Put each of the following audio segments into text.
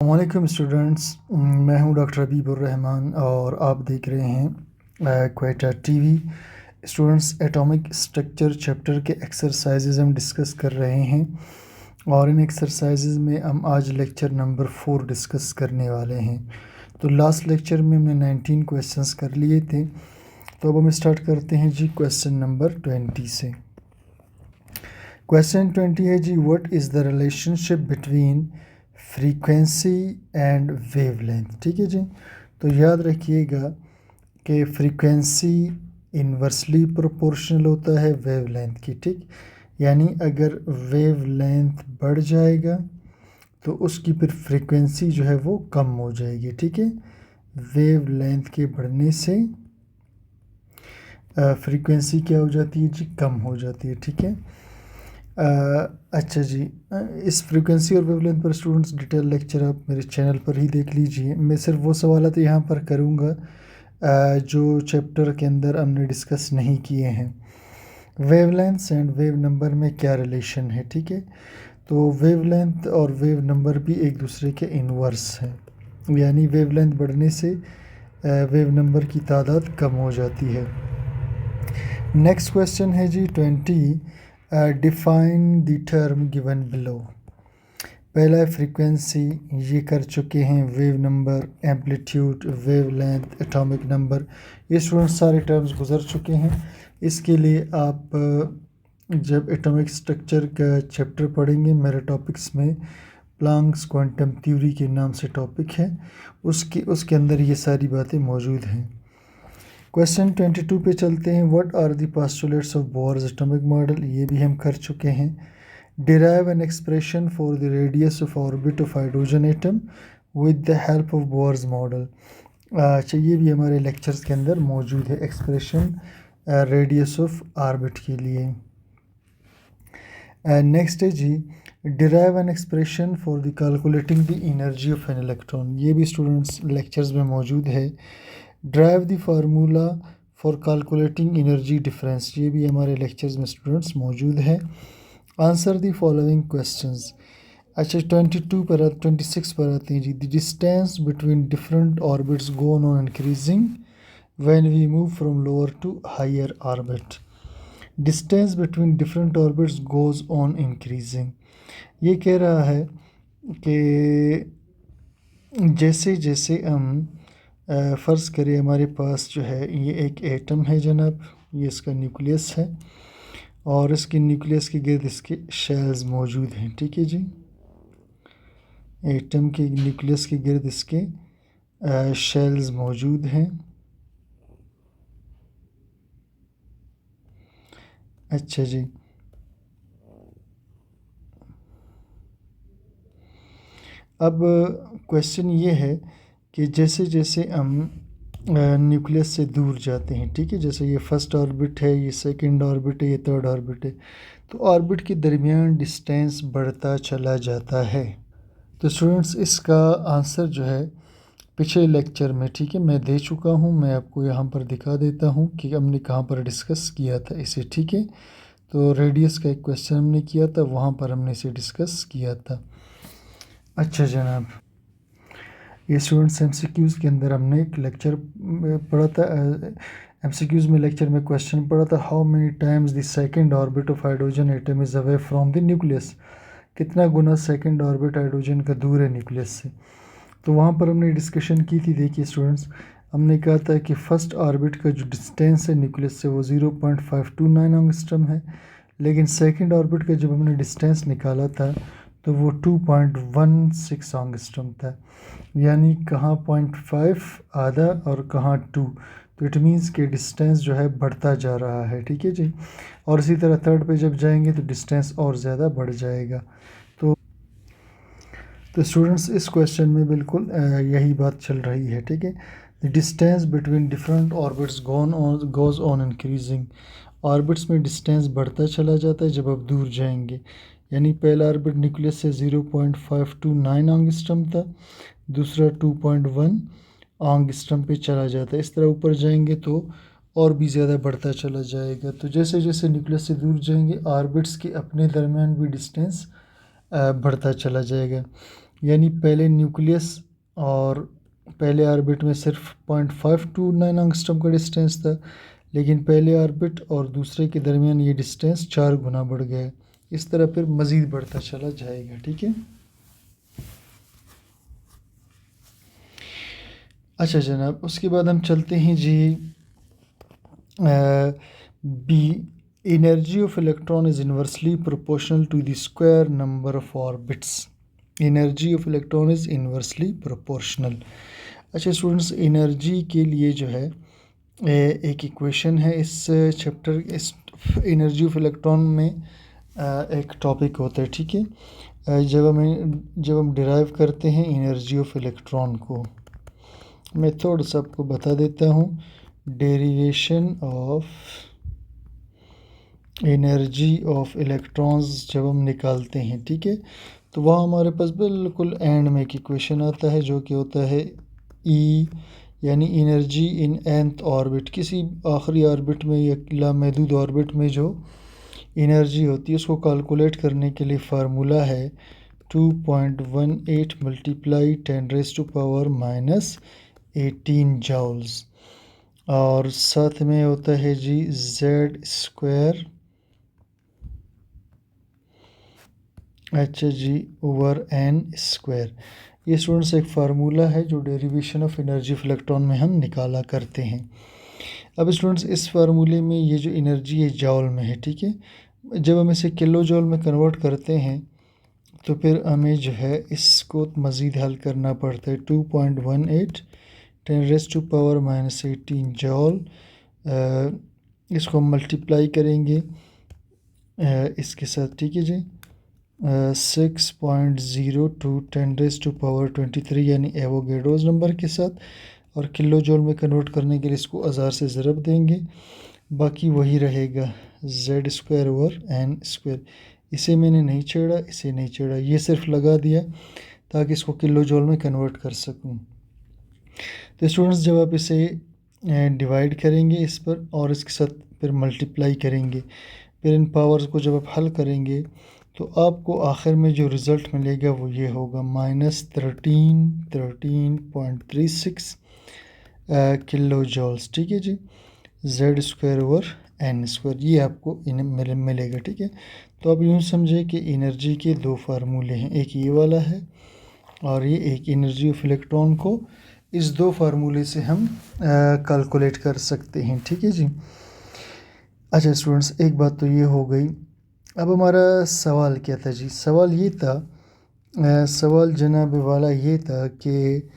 अस्सलामुअलैकुम स्टूडेंट्स। मैं हूं डॉक्टर हबीबुर्रहमान और आप देख रहे हैं Quetta TV. Students, atomic structure chapter के एक्सरसाइजेज हम डिस्कस कर रहे हैं और इन एक्सरसाइजेज में हम आज लेक्चर नंबर 4 डिस्कस करने वाले हैं। तो लास्ट लेक्चर में हमने 19 क्वेश्चंस कर लिए थे, तो अब हम स्टार्ट करते हैं जी क्वेश्चन नंबर 20 से। क्वेश्चन 20 है ji, what is the relationship between frequency and wavelength. ठीक है जी, तो याद रखिएगा कि फ्रीक्वेंसी इन्वर्सली प्रोपोर्शनल होता है वेवलेंथ की। ठीक, यानी अगर वेवलेंथ बढ़ जाएगा तो उसकी फिर फ्रीक्वेंसी जो है वो कम हो जाएगी। ठीक है, वेवलेंथ के बढ़ने से फ्रीक्वेंसी क्या हो जाती है जी, कम हो जाती है। ठीक है, अच्छा जी, इस फ्रीक्वेंसी और वेवलेंथ पर स्टूडेंट्स डिटेल लेक्चर आप मेरे चैनल पर ही देख लीजिए। मैं सिर्फ वो सवाल तो यहाँ पर करूँगा जो चैप्टर के अंदर हमने डिस्कस नहीं किए हैं। वेवलेंथ एंड वेव नंबर में क्या रिलेशन है। ठीक है, तो वेवलेंथ और वेव नंबर भी एक दूसरे के इनवर्स हैं, यानी वेवलेंथ बढ़ने से वेव नंबर की तादाद कम हो जाती है। नेक्स्ट क्वेश्चन है जी 20, define the term given below. पहला है फ्रीक्वेंसी, ये कर चुके हैं। Wave number, amplitude, wavelength, atomic number, ये स्टूडेंट सारे टर्म्स गुजर चुके हैं। इसके लिए आप जब एटॉमिक स्ट्रक्चर का चैप्टर पढ़ेंगे मेरे टॉपिक्स में, प्लैंक्स क्वांटम थ्योरी के नाम से टॉपिक है, उसके अंदर ये सारी बातें मौजूद हैं। क्वेश्चन 22 पे चलते हैं। What are the postulates of Bohr's atomic model, ये भी हम कर चुके हैं। Derive an expression for the radius of orbit of hydrogen atom with the help of Bohr's model. अच्छा, ये भी हमारे लेक्चर्स के अंदर मौजूद है, एक्सप्रेशन रेडियस ऑफ ऑर्बिट के लिए। नेक्स्ट है ji, derive an expression for the calculating the energy of an electron, ये भी स्टूडेंट्स लेक्चर्स में मौजूद है। Drive the formula for calculating energy difference, ये भी हमारे लेक्चर्स में स्टूडेंट्स मौजूद है। Answer the following questions. अच्छा, 26 पर आते हैं ji. The distance between different orbits go on increasing when we move from lower to higher orbit. Distance between different orbits goes on increasing, ये कह रहा है कि जैसे जैसे हम फ़र्ज़ करें हमारे पास जो है ये एक एटम है जनाब, ये इसका न्यूक्लियस है और इसके न्यूक्लियस के गिर्द इसके शेल्स मौजूद हैं। ठीक है जी, एटम के न्यूक्लियस के गिर्द इसके शेल्स मौजूद हैं। अच्छा जी, अब क्वेश्चन ये है कि जैसे जैसे हम न्यूक्लियस से दूर जाते हैं, ठीक है, जैसे ये फर्स्ट ऑर्बिट है, ये सेकंड ऑर्बिट है, ये थर्ड ऑर्बिट है, तो ऑर्बिट के दरमियान डिस्टेंस बढ़ता चला जाता है। तो स्टूडेंट्स, इसका आंसर जो है पिछले लेक्चर में, ठीक है, मैं दे चुका हूँ। मैं आपको यहाँ पर दिखा देता हूँ कि हमने कहाँ पर डिस्कस किया था इसे। ठीक है, तो रेडियस का एक क्वेश्चन हमने किया था, वहाँ पर हमने इसे डिस्कस किया था। अच्छा जनाब, ये स्टूडेंट्स एमसीक्यूज़ के अंदर हमने एक लेक्चर पढ़ा था। एमसीक्यूज़ में लेक्चर में क्वेश्चन पढ़ा था, how many times the second orbit of hydrogen atom is away from the nucleus, कितना गुना सेकंड ऑर्बिट हाइड्रोजन का दूर है न्यूक्लियस से। तो वहाँ पर हमने डिस्कशन की थी। देखिए स्टूडेंट्स, हमने कहा था कि फर्स्ट ऑर्बिट का जो डिस्टेंस है न्यूक्लियस से वो 0.529 एंगस्ट्रम है, लेकिन सेकंड ऑर्बिट का जब हमने डिस्टेंस निकाला था तो वो 2.16 एंगस्ट्रम था, यानी कहाँ 0.5 आधा और कहाँ 2, तो इट मीन्स के डिस्टेंस जो है बढ़ता जा रहा है। ठीक है जी, और इसी तरह थर्ड पे जब जाएंगे तो डिस्टेंस और ज़्यादा बढ़ जाएगा। तो स्टूडेंट्स, इस क्वेश्चन में बिल्कुल यही बात चल रही है। ठीक है, the distance between different orbits goes on increasing, orbits में डिस्टेंस बढ़ता चला जाता है जब आप दूर जाएंगे, यानी पहला ऑर्बिट न्यूक्लियस से 0.529 एंगस्ट्रम था, दूसरा 2.1 एंगस्ट्रम पे चला जाता है। इस तरह ऊपर जाएंगे तो और भी ज़्यादा बढ़ता चला जाएगा। तो जैसे जैसे न्यूक्लियस से दूर जाएंगे ऑर्बिट्स के अपने दरमियान भी डिस्टेंस बढ़ता चला जाएगा। यानी पहले न्यूक्लियस और पहले ऑर्बिट में सिर्फ 0.529 एंगस्ट्रॉम का डिस्टेंस था, लेकिन पहले ऑर्बिट और दूसरे के दरमियान ये डिस्टेंस 4 गुना बढ़ गया। इस तरह फिर मज़ीद बढ़ता चला जाएगा। ठीक है। अच्छा जनाब, उसके बाद हम चलते हैं जी B. Energy of electron is inversely proportional to the square number of orbits. Energy of electron is inversely proportional. अच्छा स्टूडेंट्स, एनर्जी के लिए जो है एक इक्वेशन है इस चैप्टर, इस एनर्जी ऑफ इलेक्ट्रॉन में एक टॉपिक होता है। ठीक है। जब हम डिराइव करते हैं एनर्जी ऑफ इलेक्ट्रॉन को, मैं थोड़ा सा आपको बता देता हूँ। Derivation of energy of electrons जब हम निकालते हैं, ठीक है, तो वहाँ हमारे पास बिल्कुल एंड में एक इक्वेशन आता है जो कि होता है ई, यानी एनर्जी इन nth ऑर्बिट। किसी आखिरी ऑर्बिट में या लामहदूद ऑर्बिट में जो एनर्जी होती है उसको कैलकुलेट करने के लिए फार्मूला है 2.18 मल्टीप्लाई 10⁻⁻18 जॉल्स, और साथ में होता है जी जेड स्क्वायर, अच्छा जी, ओवर एन स्क्वायर। ये स्टूडेंट्स एक फार्मूला है जो derivation of energy of electron में हम निकाला करते हैं। अब स्टूडेंट्स इस फार्मूले में ये जो एनर्जी है जॉल में है, ठीक है, जब हम इसे किलो जॉल में कन्वर्ट करते हैं तो फिर हमें जो है इसको मज़ीद हल करना पड़ता है। 2.18 10⁻⁻18 जॉल, इसको हम मल्टीप्लाई करेंगे इसके साथ, ठीक है जी, 6.02 10⁻23 यानी एवोगैड्रोस नंबर के साथ, और किलो जॉल में कन्वर्ट करने के लिए इसको 1000 से ज़रब देंगे, बाकी वही रहेगा Z square over N square. इसे मैंने नहीं छेड़ा, इसे नहीं छेड़ा, ये सिर्फ लगा दिया ताकि इसको किलो जॉल में कन्वर्ट कर सकूं। तो स्टूडेंट्स जब आप इसे डिवाइड करेंगे इस पर और इसके साथ फिर मल्टीप्लाई करेंगे, फिर इन पावर्स को जब आप हल करेंगे तो आपको आखिर में जो रिज़ल्ट मिलेगा वो ये होगा -13.36 किलो जॉल्स। ठीक है ji, Z square over N square, ये आपको मिलेगा। ठीक है, तो आप यूँ समझे कि एनर्जी के दो फार्मूले हैं, एक ये वाला है और ये एक एनर्जी ऑफ इलेक्ट्रॉन को इस दो फार्मूले से हम कैलकुलेट कर सकते हैं। ठीक है जी। अच्छा स्टूडेंट्स, एक बात तो ये हो गई। अब हमारा सवाल क्या था जी? सवाल ये था, सवाल जनाब वाला ये था कि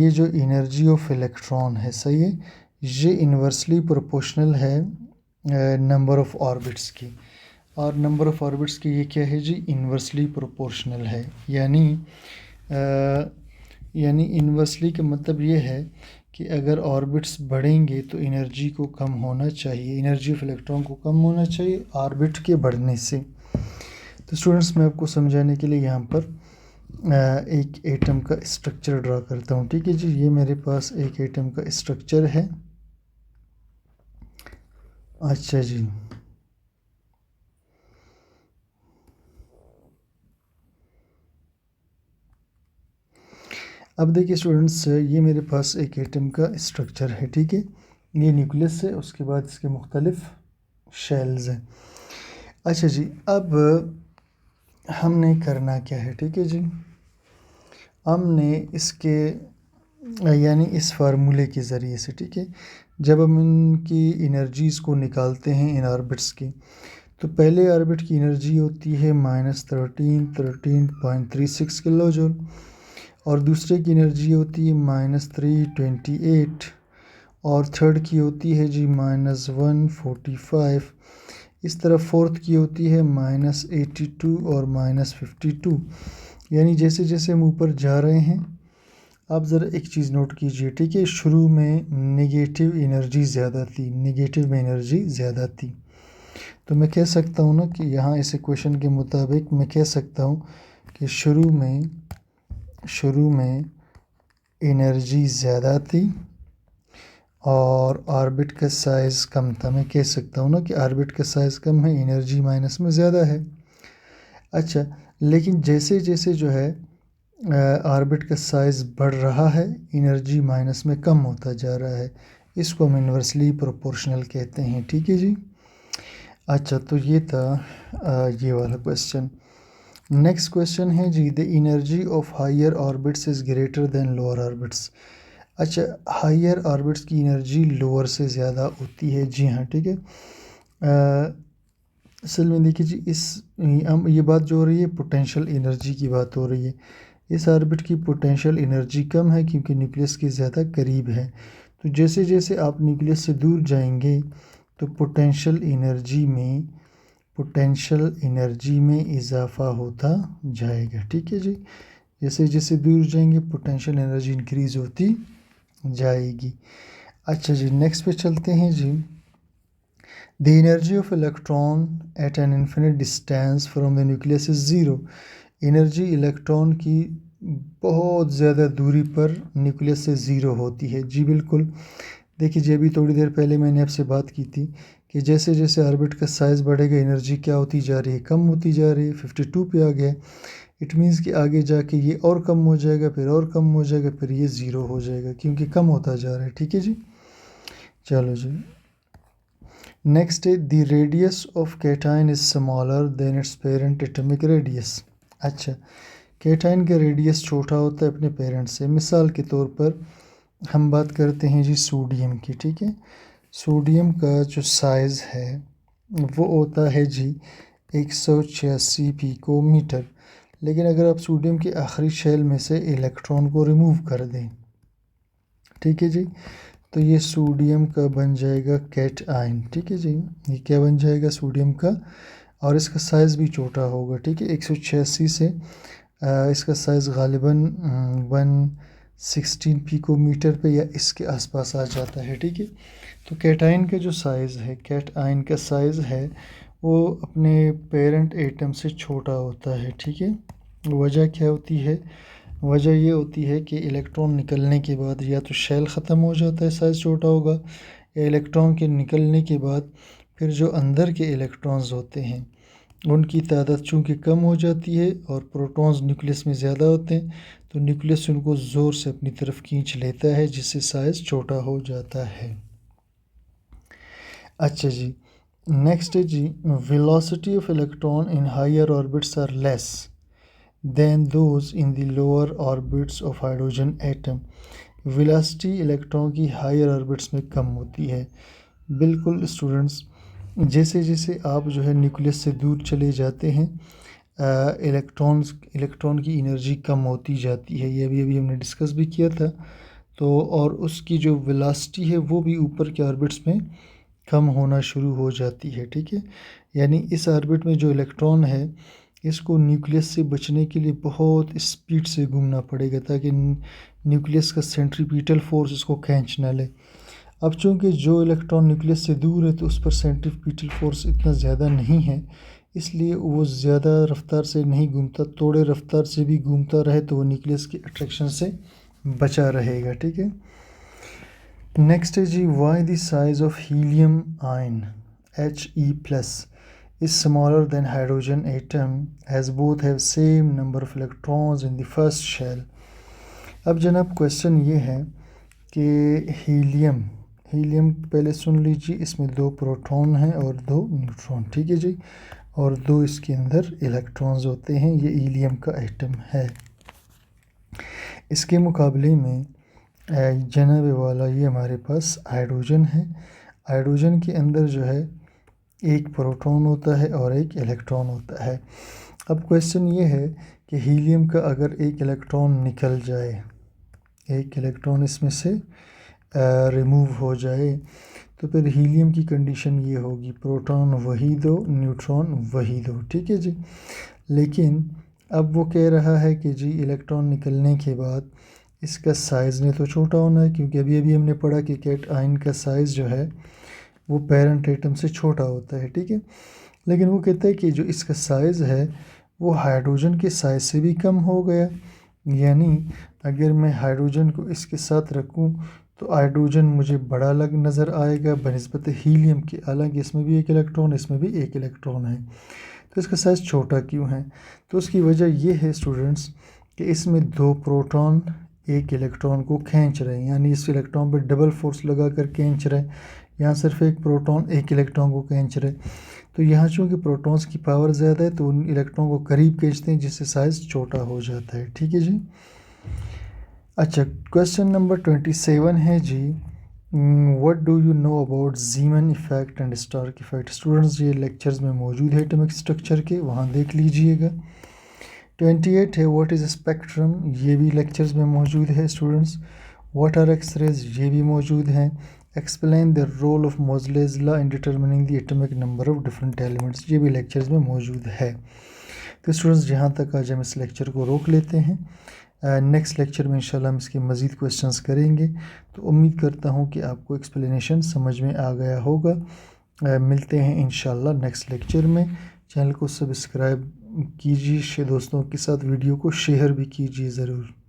ये जो एनर्जी ऑफ इलेक्ट्रॉन है, सही है, ये इन्वर्सली प्रोपोर्शनल है नंबर ऑफ ऑर्बिट्स की, और नंबर ऑफ ऑर्बिट्स की ये क्या है जी? इन्वर्सली प्रोपोर्शनल है। यानी इन्वर्सली का मतलब ये है कि अगर ऑर्बिट्स बढ़ेंगे तो एनर्जी को कम होना चाहिए, एनर्जी ऑफ इलेक्ट्रॉन को कम होना चाहिए ऑर्बिट के बढ़ने से। तो स्टूडेंट्स मैं आपको समझाने के लिए यहाँ पर एक एटम का स्ट्रक्चर ड्रा करता हूँ। ठीक है जी, ये मेरे पास एक एटम का स्ट्रक्चर है। अच्छा जी, अब देखिए स्टूडेंट्स, ये मेरे पास एक एटम का स्ट्रक्चर है। ठीक है, ये न्यूक्लियस है, उसके बाद इसके मुख्तलिफ शेल्स हैं। अच्छा जी, अब हमने करना क्या है? ठीक है जी, हमने इसके यानी इस फार्मूले के ज़रिए से, ठीक है, जब हम इनकी एनर्जीज़ को निकालते हैं इन ऑर्बिट्स की, तो पहले ऑर्बिट की एनर्जी होती है -13.36 किलो जूल, और दूसरे की एनर्जी होती है -328, और थर्ड की होती है जी -145। इस तरह फोर्थ की होती है -82 और -52। यानी जैसे जैसे हम ऊपर जा रहे हैं, आप ज़रा एक चीज़ नोट कीजिए, ठीक है, शुरू में नेगेटिव एनर्जी ज़्यादा थी, नेगेटिव में एनर्जी ज़्यादा थी, तो मैं कह सकता हूँ ना कि यहाँ इस इक्वेशन के मुताबिक मैं कह सकता हूँ कि शुरू में एनर्जी ज़्यादा थी और ऑर्बिट का साइज़ कम था। मैं कह सकता हूँ ना कि ऑर्बिट का साइज़ कम है, एनर्जी माइनस में ज़्यादा है। अच्छा, लेकिन जैसे जैसे जो है ऑर्बिट का साइज़ बढ़ रहा है, एनर्जी माइनस में कम होता जा रहा है, इसको हम इन्वर्सली प्रोपोर्शनल कहते हैं। ठीक है जी। अच्छा, तो ये था ये वाला क्वेश्चन। नेक्स्ट क्वेश्चन है ji, the energy of higher orbits is greater than lower orbits. अच्छा, हायर ऑर्बिट्स की एनर्जी लोअर से ज़्यादा होती है। जी हाँ, ठीक है। असल में देखिए जी, हम ये बात जो हो रही है पोटेंशियल एनर्जी की बात हो रही है। इस ऑर्बिट की पोटेंशियल एनर्जी कम है क्योंकि न्यूक्लियस के ज़्यादा करीब है। तो जैसे जैसे आप न्यूक्लियस से दूर जाएंगे तो पोटेंशियल एनर्जी में इजाफा होता जाएगा। ठीक है जी। जैसे जैसे दूर जाएंगे पोटेंशियल एनर्जी इंक्रीज़ होती जाएगी। अच्छा जी, नेक्स्ट पे चलते हैं ji. The energy of electron at an infinite distance from the nucleus is zero. Energy electron की बहुत ज़्यादा दूरी पर न्यूक्लियस से ज़ीरो होती है। जी बिल्कुल। देखिए जी, अभी थोड़ी देर पहले मैंने आपसे बात की थी कि जैसे जैसे ऑर्बिट का साइज़ बढ़ेगा एनर्जी क्या होती जा रही है, कम होती जा रही है। 52 पे आ गया, इट मीन्स कि आगे जाके ये और कम हो जाएगा, फिर और कम हो जाएगा, फिर ये ज़ीरो हो जाएगा क्योंकि कम होता जा रहा है। ठीक है जी। चलो जी, नेक्स्ट है the radius of cation is smaller than it's parent atomic radius. अच्छा, कैटायन का रेडियस छोटा होता है अपने पेरेंट से। मिसाल के तौर पर हम बात करते हैं जी सोडियम की। ठीक है, सोडियम का जो साइज़ है वो होता है जी 186 पिकोमीटर। लेकिन अगर आप सोडियम के आखिरी शेल में से इलेक्ट्रॉन को रिमूव कर दें, ठीक है जी, तो ये सोडियम का बन जाएगा कैट आयन। ठीक है जी, ये क्या बन जाएगा, सोडियम का, और इसका साइज़ भी छोटा होगा। ठीक है, 186 से इसका साइज़ गालिबन 116 पिकोमीटर पे या इसके आसपास आ जाता है। ठीक है, तो कैटायन का जो साइज़ है, कैट आयन का साइज़ है वो अपने पेरेंट एटम से छोटा होता है। ठीक है, वजह क्या होती है, वजह ये होती है कि इलेक्ट्रॉन निकलने के बाद या तो शेल ख़त्म हो जाता है, साइज़ छोटा होगा, या इलेक्ट्रॉन के निकलने के बाद फिर जो अंदर के इलेक्ट्रॉन्स होते हैं उनकी तादाद चूँकि कम हो जाती है और प्रोटॉन्स न्यूक्लियस में ज़्यादा होते हैं तो न्यूक्लियस उनको ज़ोर से अपनी तरफ खींच लेता है जिससे साइज़ छोटा हो जाता है। अच्छा जी, नेक्स्ट है ji, velocity of electron in higher orbits are less than those in the lower orbits of hydrogen atom. Velocity electron की हायर ऑर्बिट्स में कम होती है। बिल्कुल स्टूडेंट्स, जैसे जैसे आप जो है न्यूक्लियस से दूर चले जाते हैं इलेक्ट्रॉन की एनर्जी कम होती जाती है। ये अभी हमने डिस्कस भी किया था। तो और उसकी जो वेलोसिटी है वो भी ऊपर के ऑर्बिट्स में कम होना शुरू हो जाती है। ठीक है, यानी इस ऑर्बिट में जो इलेक्ट्रॉन है इसको न्यूक्लियस से बचने के लिए बहुत स्पीड से घूमना पड़ेगा ताकि न्यूक्लियस का सेंट्रीपिटल फोर्स इसको खींच ना ले। अब चूँकि जो इलेक्ट्रॉन न्यूक्लियस से दूर है तो उस पर सेंट्रीपिटल फोर्स इतना ज़्यादा नहीं है, इसलिए वो ज़्यादा रफ्तार से नहीं घूमता, थोड़े रफ्तार से भी घूमता रहे तो वो न्यूक्लियस के अट्रैक्शन से बचा रहेगा। ठीक है, नेक्स्ट है ji, why the size of helium ion He+ is smaller than hydrogen atom as both have same number of electrons in the first shell। अब जनाब क्वेश्चन ये है कि हीलियम पहले सुन लीजिए, इसमें 2 प्रोटॉन हैं और 2 न्यूट्रॉन। ठीक है जी, और 2 इसके अंदर इलेक्ट्रॉन्स होते हैं। ये हीलियम का एटम है। इसके मुकाबले में जनाब वाला ये हमारे पास हाइड्रोजन है। हाइड्रोजन के अंदर जो है एक प्रोटॉन होता है और एक इलेक्ट्रॉन होता है। अब क्वेश्चन ये है कि हीलियम का अगर एक इलेक्ट्रॉन निकल जाए, एक इलेक्ट्रॉन इसमें से रिमूव हो जाए तो फिर हीलियम की कंडीशन ये होगी, प्रोटॉन वही दो, न्यूट्रॉन वही दो। ठीक है जी, लेकिन अब वो कह रहा है कि जी इलेक्ट्रॉन निकलने के बाद इसका साइज़ ने तो छोटा होना है क्योंकि अभी अभी हमने पढ़ा कि कैट आयन का साइज़ जो है वो पेरेंट एटम से छोटा होता है। ठीक है, लेकिन वो कहता है कि जो इसका साइज़ है वो हाइड्रोजन के साइज़ से भी कम हो गया। यानी अगर मैं हाइड्रोजन को इसके साथ रखूं तो हाइड्रोजन मुझे बड़ा लग नज़र आएगा बनिस्बत हीलियम के, हालांकि इसमें भी एक इलेक्ट्रॉन, इसमें भी एक इलेक्ट्रॉन है, तो इसका साइज़ छोटा क्यों है। तो उसकी वजह ये है स्टूडेंट्स कि इसमें 2 प्रोटॉन एक इलेक्ट्रॉन को खींच रहे हैं, यानी इस इलेक्ट्रॉन पर डबल फोर्स लगा कर खींच रहे हैं। यहाँ सिर्फ एक प्रोटॉन एक इलेक्ट्रॉन को खींच रहे। तो यहाँ चूँकि प्रोटॉन्स की पावर ज़्यादा है तो उन इलेक्ट्रॉन को करीब खींचते हैं जिससे साइज़ छोटा हो जाता है। ठीक है जी। अच्छा, क्वेश्चन नंबर 27 है ji, what do you know about Zeeman effect and Stark effect. Students ये लेक्चर्स में मौजूद है एटॉमिक स्ट्रक्चर के, वहाँ देख लीजिएगा। 28 है व्हाट इज़ स्पेक्ट्रम, ये भी लेक्चर्स में मौजूद है स्टूडेंट्स। व्हाट आर एक्सरेज, ये भी मौजूद हैं। Explain the role of Moseley's law in determining the atomic number of different elements, ये भी लेक्चर्स में मौजूद है। तो स्टूडेंट्स यहाँ तक आज हम इस लेक्चर को रोक लेते हैं। नेक्स्ट लेक्चर में इंशाल्लाह हम इसके मज़ीद क्वेश्चंस करेंगे। तो उम्मीद करता हूँ कि आपको एक्सप्लेनेशन समझ में आ गया होगा। मिलते हैं इंशाल्लाह नेक्स्ट लेक्चर में। चैनल को सब्सक्राइब कीजिए, दोस्तों के साथ वीडियो को शेयर भी कीजिए ज़रूर।